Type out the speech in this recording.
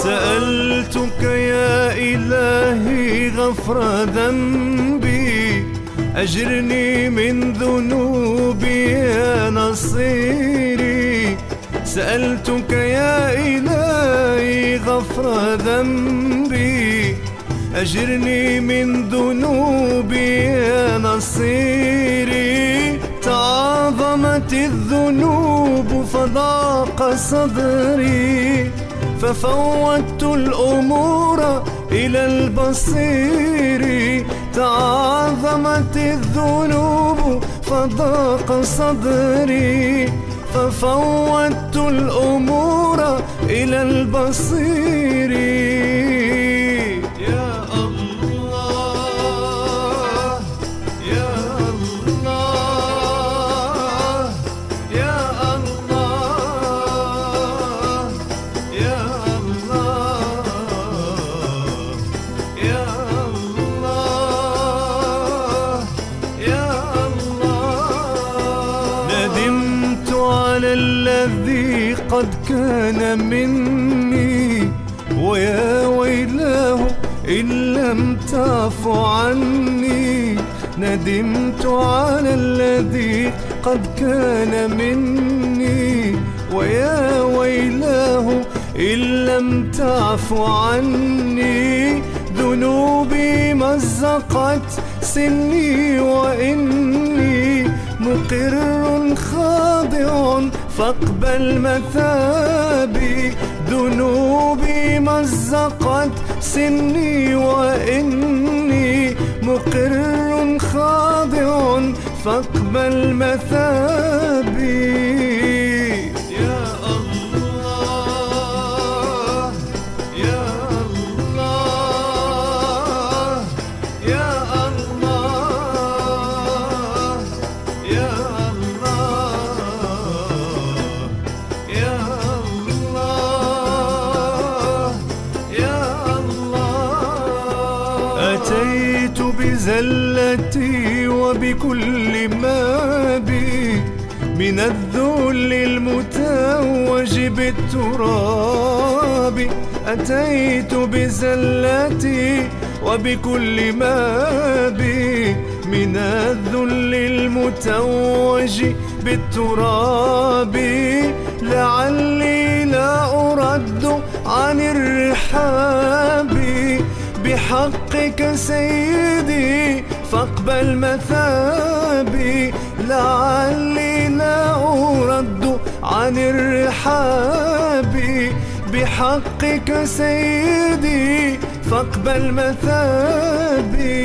سألتك يا إلهي غفر ذنبي، أجرني من ذنوبي يا نصيري. سألتك يا إلهي غفر ذنبي، أجرني من ذنوبي يا نصيري. تعاظمت الذنوب فضاق صدري، ففوضت الأمور إلى البصير. تعاظمت الذنوب فضاق صدري، ففوضت الأمور إلى البصير. يا الله يا الله يا الله يا الله يا الله يا الله. ندمت على الذي قد كان مني، ويا ويلاه إن لم تعف عني. ندمت على الذي قد كان مني، ويا ويلاه إن لم تعف عني. ذنوبي مزقت سني وإني مقر خاضع فاقبل مثابي. ذنوبي مزقت سني وإني مقر خاضع فاقبل مثابي. يا الله يا الله يا الله يا الله يا الله يا الله. أتيت بزلتي وبكل ما بي من الذل المتوج بالتراب. أتيت بزلتي وبكل ما بي من الذل المتوج بالتراب. لعلي لا أرد عن الرحاب، بحقك سيدي فاقبل مثابي. لعلي لا أرد عن الرحاب، بحقك سيدي فاقبل مثابي.